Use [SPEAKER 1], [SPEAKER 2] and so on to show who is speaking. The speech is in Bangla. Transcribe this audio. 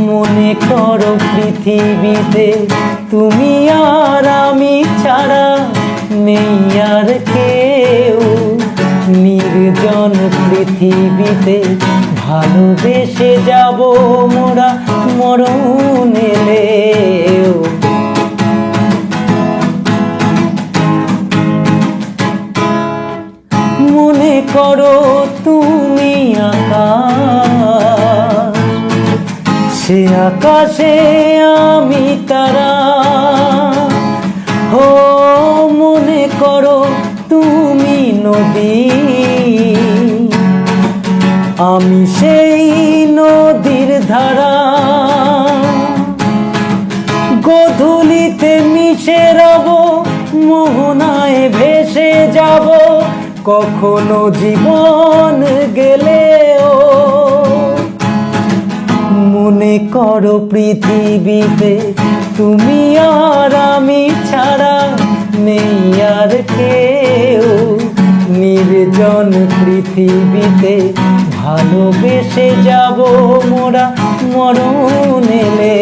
[SPEAKER 1] মনে করো পৃথিবীতে তুমি আর আমি ছাড়া নেই আর কেউ। নির্জন পৃথিবীতে ভালোবেসে যাব মোরা মরণ এলেও। মনে করো তুমি আকাশ, সে আকাশে আমি তারা। ও মনে করো তুমি নদী, আমি সেই নদীর ধারা। গোধূলিতে মিশে রব, মোহনায় ভেসে যাব, কখনো জীবন গেলেও। মনে করো পৃথিবীতে তুমি আর আমি ছাড়া নেই আর কেউ। নির্জন পৃথিবীতে ভালোবেসে যাব মোরা মরণ এলে।